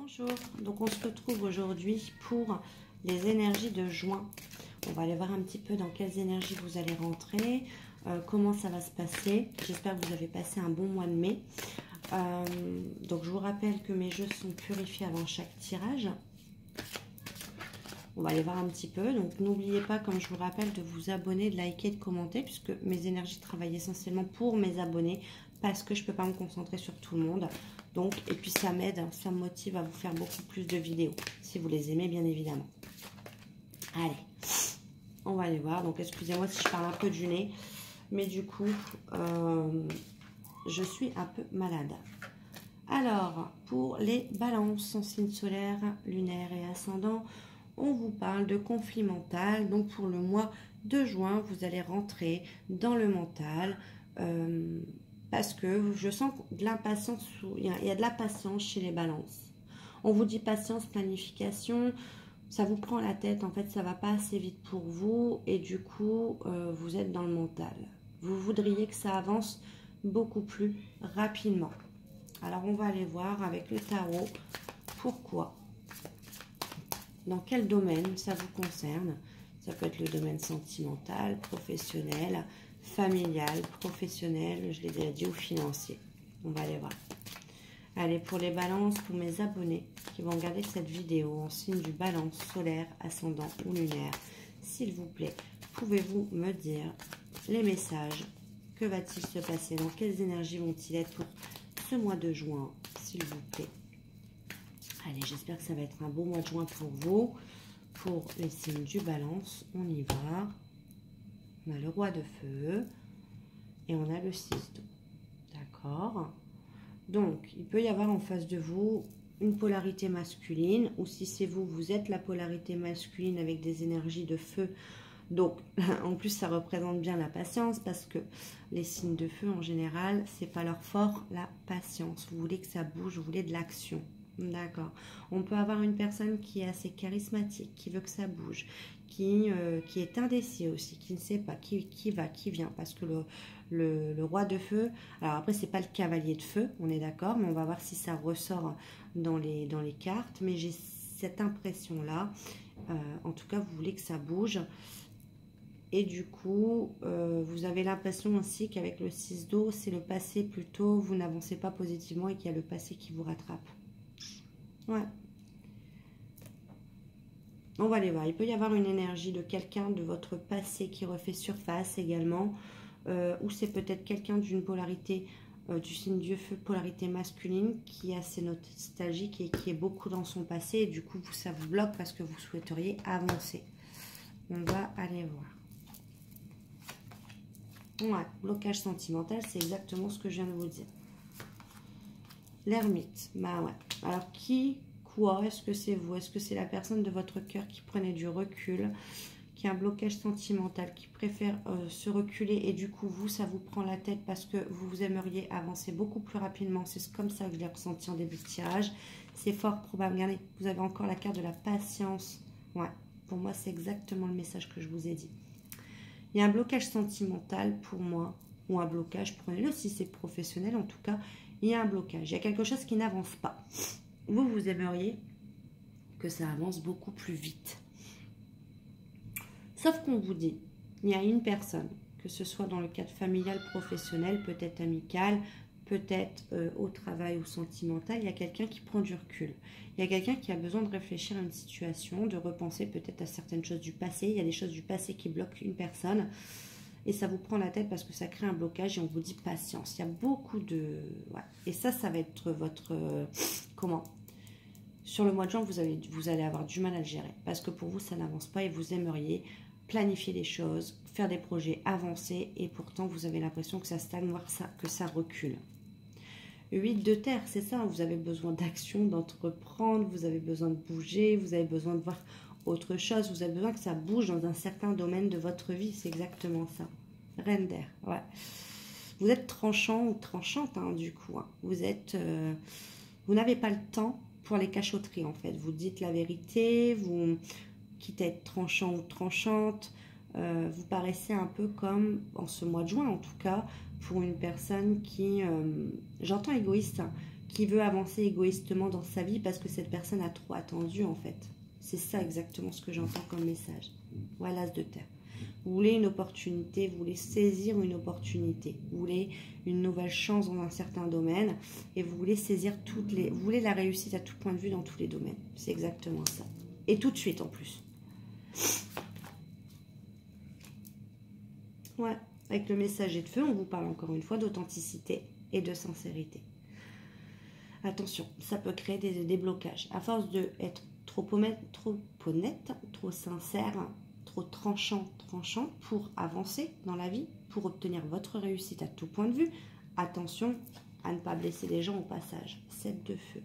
Bonjour, donc on se retrouve aujourd'hui pour les énergies de juin. On va aller voir un petit peu dans quelles énergies vous allez rentrer, comment ça va se passer. J'espère que vous avez passé un bon mois de mai. Donc je vous rappelle que mes jeux sont purifiés avant chaque tirage. On va aller voir un petit peu. Donc n'oubliez pas, comme je vous rappelle, de vous abonner, de liker, de commenter, puisque mes énergies travaillent essentiellement pour mes abonnés, parce que je ne peux pas me concentrer sur tout le monde. Donc, et puis ça m'aide, ça me motive à vous faire beaucoup plus de vidéos, si vous les aimez bien évidemment. Allez, on va aller voir. Donc excusez-moi si je parle un peu du nez, mais du coup, je suis un peu malade. Alors, pour les balances en signe solaire, lunaire et ascendant, on vous parle de conflit mental. Donc pour le mois de juin, vous allez rentrer dans le mental. Parce que je sens de l'impatience, il y a de la patience chez les balances. On vous dit patience, planification, ça vous prend la tête, en fait ça va pas assez vite pour vous et du coup vous êtes dans le mental. Vous voudriez que ça avance beaucoup plus rapidement. Alors on va aller voir avec le tarot pourquoi, dans quel domaine ça vous concerne. Ça peut être le domaine sentimental, professionnel, familial, professionnel, je l'ai déjà dit, ou financier. On va aller voir. Allez, pour les balances, pour mes abonnés qui vont regarder cette vidéo en signe du balance solaire, ascendant ou lunaire, s'il vous plaît, pouvez-vous me dire les messages? Que va-t-il se passer? Dans quelles énergies vont-ils être pour ce mois de juin, s'il vous plaît? Allez, j'espère que ça va être un beau mois de juin pour vous. Pour les signes du balance, on y va. On a le roi de feu et on a le 6 d'eau. D'accord? Donc, il peut y avoir en face de vous une polarité masculine, ou si c'est vous, vous êtes la polarité masculine avec des énergies de feu. Donc, en plus, ça représente bien la patience, parce que les signes de feu, en général, c'est pas leur fort, la patience. Vous voulez que ça bouge, vous voulez de l'action. D'accord. On peut avoir une personne qui est assez charismatique, qui veut que ça bouge, qui est indécis aussi, qui ne sait pas, qui va, qui vient, parce que le roi de feu, alors après c'est pas le cavalier de feu, on est d'accord, mais on va voir si ça ressort dans les cartes, mais j'ai cette impression là, en tout cas vous voulez que ça bouge, et du coup vous avez l'impression aussi qu'avec le 6 d'eau, c'est le passé plutôt, vous n'avancez pas positivement et qu'il y a le passé qui vous rattrape. Ouais. On va aller voir. Il peut y avoir une énergie de quelqu'un de votre passé qui refait surface également. Ou c'est peut-être quelqu'un d'une polarité, du signe du feu, polarité masculine, qui est assez nostalgique et qui est beaucoup dans son passé. Et du coup, ça vous bloque parce que vous souhaiteriez avancer. On va aller voir. Ouais, blocage sentimental, c'est exactement ce que je viens de vous dire. L'ermite, bah ouais. Alors quoi? Est-ce que c'est vous? Est-ce que c'est la personne de votre cœur qui prenait du recul, qui a un blocage sentimental, qui préfère se reculer et du coup vous, ça vous prend la tête parce que vous aimeriez avancer beaucoup plus rapidement? C'est comme ça que je l'ai ressenti en début de tirage. C'est fort probable. Regardez, vous avez encore la carte de la patience. Ouais, pour moi c'est exactement le message que je vous ai dit. Il y a un blocage sentimental pour moi, ou un blocage, prenez-le si c'est professionnel en tout cas. Il y a un blocage, il y a quelque chose qui n'avance pas. Vous aimeriez que ça avance beaucoup plus vite. Sauf qu'on vous dit, il y a une personne, que ce soit dans le cadre familial, professionnel, peut-être amical, peut-être au travail ou sentimental, il y a quelqu'un qui prend du recul. Il y a quelqu'un qui a besoin de réfléchir à une situation, de repenser peut-être à certaines choses du passé. Il y a des choses du passé qui bloquent une personne. Et ça vous prend la tête parce que ça crée un blocage et on vous dit patience. Il y a beaucoup de... Ouais. Et ça va être votre... comment? Sur le mois de juin, vous allez avoir du mal à le gérer. Parce que pour vous, ça n'avance pas et vous aimeriez planifier les choses, faire des projets, avancer. Et pourtant, vous avez l'impression que ça stagne, voire que ça recule. 8 de terre, c'est ça. Vous avez besoin d'action, d'entreprendre. Vous avez besoin de bouger. Vous avez besoin de voir autre chose. Vous avez besoin que ça bouge dans un certain domaine de votre vie. C'est exactement ça. Reine d'air, ouais. Vous êtes tranchant ou tranchante, hein, du coup. Hein. Vous n'avez pas le temps pour les cachotteries, en fait. Vous dites la vérité, vous, quitte à être tranchant ou tranchante, vous paraissez un peu comme, en ce mois de juin, en tout cas, pour une personne qui, j'entends égoïste, hein, qui veut avancer égoïstement dans sa vie parce que cette personne a trop attendu en fait. C'est ça exactement ce que j'entends comme message. Voilà, l'as de terre. Vous voulez une opportunité, vous voulez saisir une opportunité, vous voulez une nouvelle chance dans un certain domaine et vous voulez saisir vous voulez la réussite à tout point de vue dans tous les domaines. C'est exactement ça. Et tout de suite en plus. Ouais, avec le messager de feu, on vous parle encore une fois d'authenticité et de sincérité. Attention, ça peut créer des blocages. À force d'être trop honnête, trop sincère, trop tranchant pour avancer dans la vie, pour obtenir votre réussite à tout point de vue, attention à ne pas blesser les gens au passage. 7 de feu.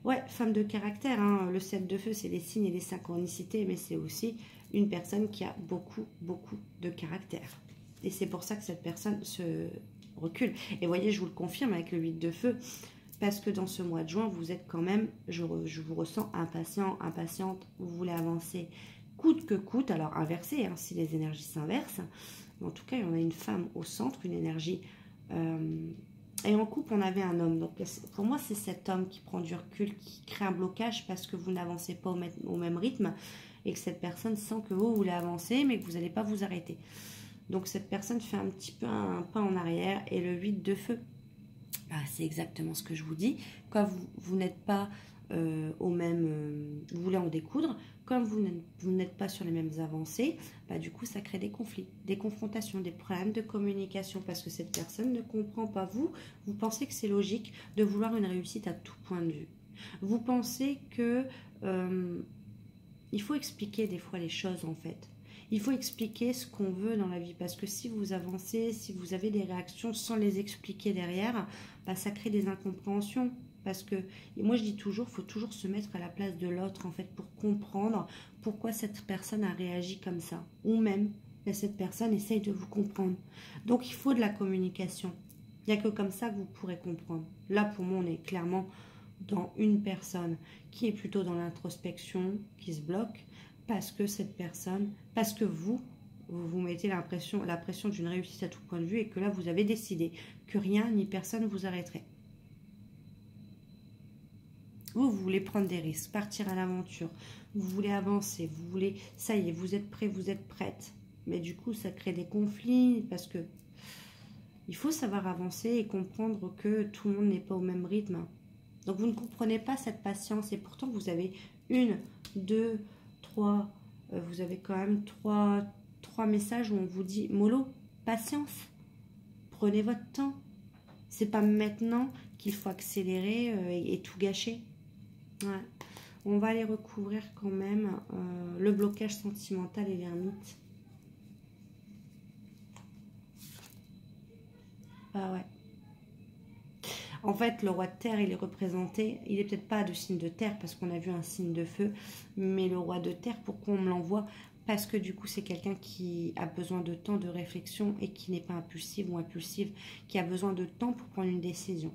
Ouais, femme de caractère, hein. Le 7 de feu, c'est les signes et les synchronicités, mais c'est aussi une personne qui a beaucoup de caractère. Et c'est pour ça que cette personne se recule. Et voyez, je vous le confirme avec le 8 de feu, parce que dans ce mois de juin, vous êtes quand même, je vous ressens impatient, impatiente, vous voulez avancer coûte que coûte, alors inversé, hein, si les énergies s'inversent. Mais en tout cas, il y en a une femme au centre, une énergie... et en couple, on avait un homme. Donc pour moi, c'est cet homme qui prend du recul, qui crée un blocage parce que vous n'avancez pas au même rythme et que cette personne sent que vous voulez avancer, mais que vous n'allez pas vous arrêter. Donc cette personne fait un petit peu un pas en arrière. Et le 8 de feu, c'est exactement ce que je vous dis. Quand vous n'êtes pas au même... vous voulez en découdre, comme vous n'êtes pas sur les mêmes avancées, du coup, ça crée des conflits, des confrontations, des problèmes de communication parce que cette personne ne comprend pas. Vous pensez que c'est logique de vouloir une réussite à tout point de vue. Vous pensez que il faut expliquer des fois les choses en fait. Il faut expliquer ce qu'on veut dans la vie parce que si vous avancez, si vous avez des réactions sans les expliquer derrière, ça crée des incompréhensions. Parce que, moi je dis toujours, il faut toujours se mettre à la place de l'autre en fait pour comprendre pourquoi cette personne a réagi comme ça. Ou même, cette personne essaye de vous comprendre. Donc il faut de la communication. Il n'y a que comme ça que vous pourrez comprendre. Là pour moi on est clairement dans une personne qui est plutôt dans l'introspection, qui se bloque, parce que cette personne, parce que vous mettez la pression d'une réussite à tout point de vue et que là vous avez décidé que rien ni personne vous arrêterait. Vous voulez prendre des risques, partir à l'aventure, vous voulez avancer, vous voulez, ça y est, vous êtes prêt, vous êtes prête. Mais du coup, ça crée des conflits parce que il faut savoir avancer et comprendre que tout le monde n'est pas au même rythme. Donc, vous ne comprenez pas cette patience et pourtant, vous avez 1, 2, 3, vous avez quand même 3 messages où on vous dit, mollo, patience, prenez votre temps. C'est pas maintenant qu'il faut accélérer et tout gâcher. Ouais. On va aller recouvrir quand même le blocage sentimental et l'ermite. Ouais. En fait, le roi de terre, il est représenté, il n'est peut-être pas de signe de terre parce qu'on a vu un signe de feu, mais le roi de terre, pourquoi on me l'envoie? Parce que du coup, c'est quelqu'un qui a besoin de temps de réflexion et qui n'est pas impulsif ou impulsive, qui a besoin de temps pour prendre une décision.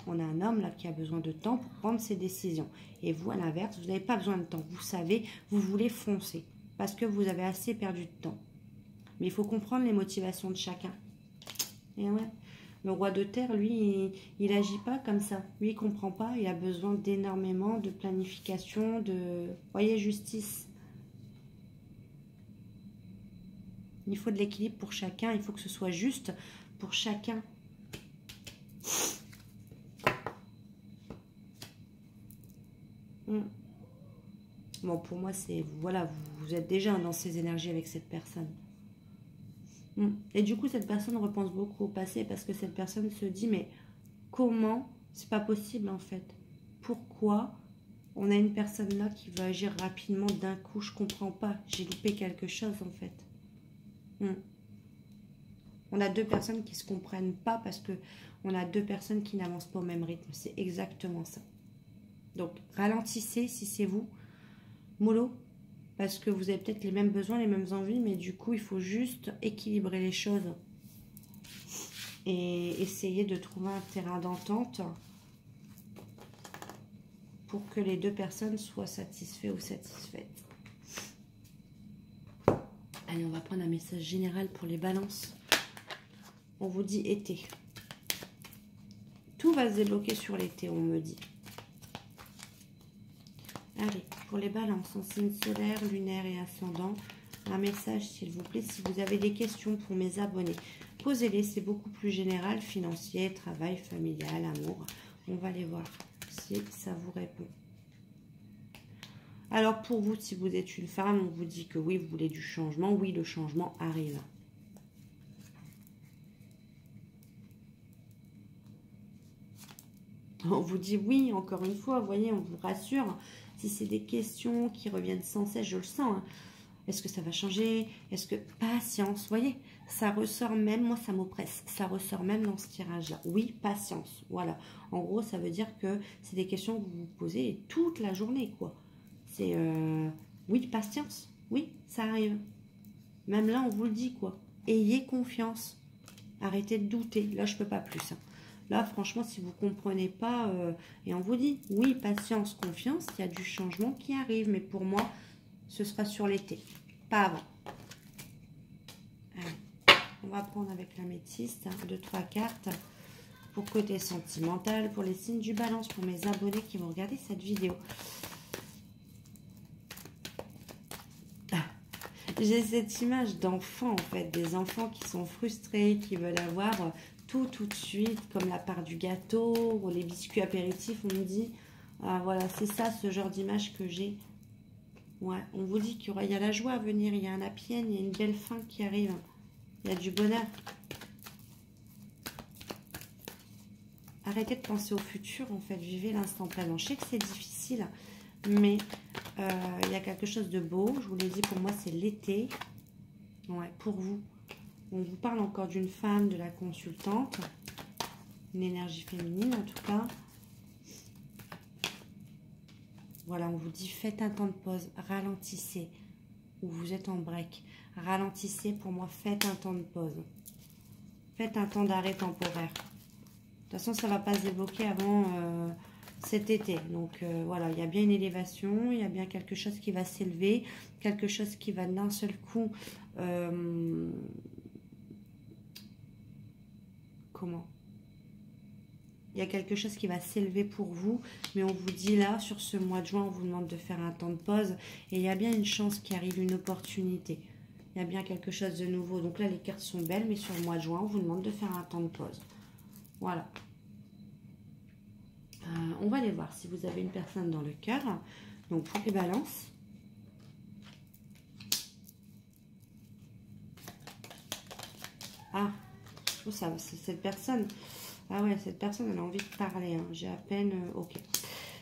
On a un homme là qui a besoin de temps pour prendre ses décisions. Et vous, à l'inverse, vous n'avez pas besoin de temps. Vous savez, vous voulez foncer parce que vous avez assez perdu de temps. Mais il faut comprendre les motivations de chacun. Et ouais, le roi de terre, lui, il n'agit pas comme ça. Lui, il ne comprend pas. Il a besoin d'énormément de planification, de... Voyez, justice. Il faut de l'équilibre pour chacun. Il faut que ce soit juste pour chacun. Bon, pour moi, c'est... Voilà, vous êtes déjà dans ces énergies avec cette personne. Et du coup, cette personne repense beaucoup au passé parce que cette personne se dit, mais comment? C'est pas possible, en fait. Pourquoi on a une personne là qui va agir rapidement d'un coup? Je comprends pas. J'ai loupé quelque chose, en fait. On a 2 personnes qui se comprennent pas parce que on a 2 personnes qui n'avancent pas au même rythme. C'est exactement ça. Donc, ralentissez si c'est vous. Mollo, parce que vous avez peut-être les mêmes besoins, les mêmes envies, mais du coup, il faut juste équilibrer les choses et essayer de trouver un terrain d'entente pour que les 2 personnes soient satisfaits ou satisfaites. Allez, on va prendre un message général pour les balances. On vous dit été. Tout va se débloquer sur l'été, on me dit. Allez, pour les balances en signe solaire, lunaire et ascendant, un message s'il vous plaît. Si vous avez des questions pour mes abonnés, posez-les, c'est beaucoup plus général, financier, travail, familial, amour. On va les voir si ça vous répond. Alors pour vous, si vous êtes une femme, on vous dit que oui, vous voulez du changement. Oui, le changement arrive. On vous dit oui, encore une fois, vous voyez, on vous rassure. Si c'est des questions qui reviennent sans cesse, je le sens. Hein. Est-ce que ça va changer? Est-ce que... Patience, vous voyez, ça ressort même, moi ça m'oppresse, ça ressort même dans ce tirage-là. Oui, patience, voilà. En gros, ça veut dire que c'est des questions que vous vous posez toute la journée, quoi. C'est, oui, patience, oui, ça arrive. Même là, on vous le dit, quoi. Ayez confiance, arrêtez de douter. Là, je peux pas plus, hein. Là, franchement, si vous ne comprenez pas, et on vous dit, oui, patience, confiance, il y a du changement qui arrive. Mais pour moi, ce sera sur l'été, pas avant. Allez, on va prendre avec l'améthyste, hein, 2-3 cartes pour côté sentimental, pour les signes du balance, pour mes abonnés qui vont regarder cette vidéo. J'ai cette image d'enfants, en fait, des enfants qui sont frustrés, qui veulent avoir tout de suite, comme la part du gâteau, ou les biscuits apéritifs, on me dit, voilà, c'est ça, ce genre d'image que j'ai. Ouais, on vous dit qu'il y a la joie à venir, il y a un happy end, il y a une belle fin qui arrive, il y a du bonheur. Arrêtez de penser au futur, en fait, vivez l'instant présent. Je sais que c'est difficile, mais il y a quelque chose de beau. Je vous l'ai dit, pour moi, c'est l'été. Ouais, pour vous. On vous parle encore d'une femme, de la consultante. Une énergie féminine, en tout cas. Voilà, on vous dit, faites un temps de pause, ralentissez. Ou vous êtes en break. Ralentissez, pour moi, faites un temps de pause. Faites un temps d'arrêt temporaire. De toute façon, ça ne va pas se débloquer avant cet été. Donc, voilà, il y a bien une élévation, il y a bien quelque chose qui va s'élever, quelque chose qui va d'un seul coup... comment? Il y a quelque chose qui va s'élever pour vous, mais on vous dit là, sur ce mois de juin, on vous demande de faire un temps de pause, et il y a bien une chance qui arrive, une opportunité. Il y a bien quelque chose de nouveau. Donc là, les cartes sont belles, mais sur le mois de juin, on vous demande de faire un temps de pause. Voilà. On va aller voir si vous avez une personne dans le cœur. Donc, pour les balances. Ah, oh, ça, c'est cette personne. Ah ouais, cette personne, elle a envie de parler. Hein. J'ai à peine... ok.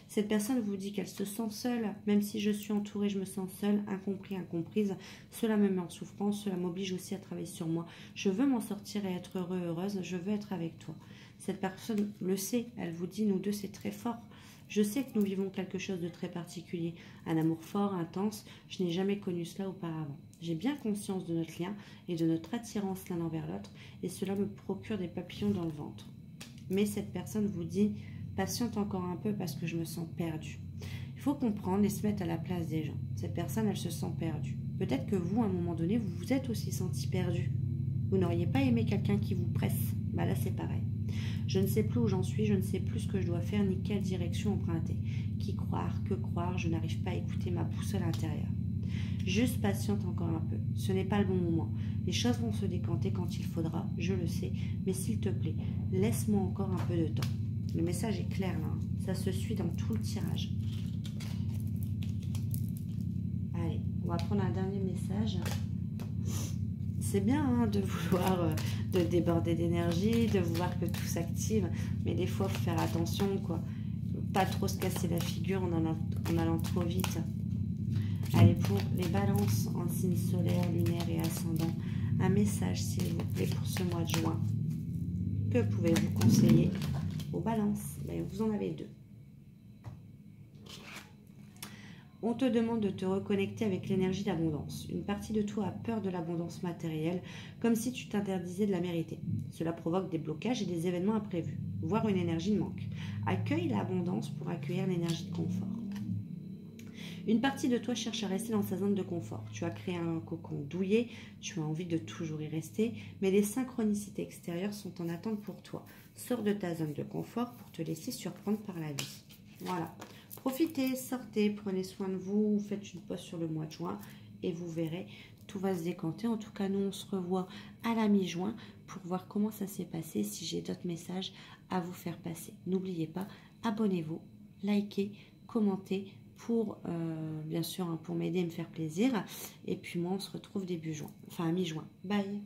Cette personne vous dit qu'elle se sent seule. Même si je suis entourée, je me sens seule, incompris, incomprise. Cela me met en souffrance. Cela m'oblige aussi à travailler sur moi. Je veux m'en sortir et être heureux, heureuse. Je veux être avec toi. Cette personne le sait. Elle vous dit, nous deux, c'est très fort. Je sais que nous vivons quelque chose de très particulier. Un amour fort, intense. Je n'ai jamais connu cela auparavant. J'ai bien conscience de notre lien et de notre attirance l'un envers l'autre. Et cela me procure des papillons dans le ventre. Mais cette personne vous dit... patiente encore un peu parce que je me sens perdue. Il faut comprendre et se mettre à la place des gens. Cette personne, elle se sent perdue. Peut-être que vous, à un moment donné, vous vous êtes aussi senti perdu. Vous n'auriez pas aimé quelqu'un qui vous presse. Bah là, c'est pareil. Je ne sais plus où j'en suis, je ne sais plus ce que je dois faire, ni quelle direction emprunter. Qui croire, que croire, je n'arrive pas à écouter ma boussole intérieure. Juste patiente encore un peu. Ce n'est pas le bon moment. Les choses vont se décanter quand il faudra, je le sais. Mais s'il te plaît, laisse-moi encore un peu de temps. Le message est clair là, hein. Ça se suit dans tout le tirage. Allez, on va prendre un dernier message. C'est bien hein, de vouloir de déborder d'énergie, de vouloir que tout s'active, mais des fois, il faut faire attention, quoi. Pas trop se casser la figure en allant trop vite. Allez, pour les balances en signe solaire, lunaire et ascendant, un message, s'il vous plaît, pour ce mois de juin. Que pouvez-vous conseiller aux balances? Ben, vous en avez deux. On te demande de te reconnecter avec l'énergie d'abondance. Une partie de toi a peur de l'abondance matérielle, comme si tu t'interdisais de la mériter. Cela provoque des blocages et des événements imprévus, voire une énergie de manque. Accueille l'abondance pour accueillir l'énergie de confort. Une partie de toi cherche à rester dans sa zone de confort. Tu as créé un cocon douillet, tu as envie de toujours y rester, mais des synchronicités extérieures sont en attente pour toi. Sors de ta zone de confort pour te laisser surprendre par la vie. Voilà. Profitez, sortez, prenez soin de vous, faites une pause sur le mois de juin et vous verrez, tout va se décanter. En tout cas, nous, on se revoit à la mi-juin pour voir comment ça s'est passé, si j'ai d'autres messages à vous faire passer. N'oubliez pas, abonnez-vous, likez, commentez pour, bien sûr, pour m'aider et me faire plaisir. Et puis moi, on se retrouve début juin, enfin à mi-juin. Bye!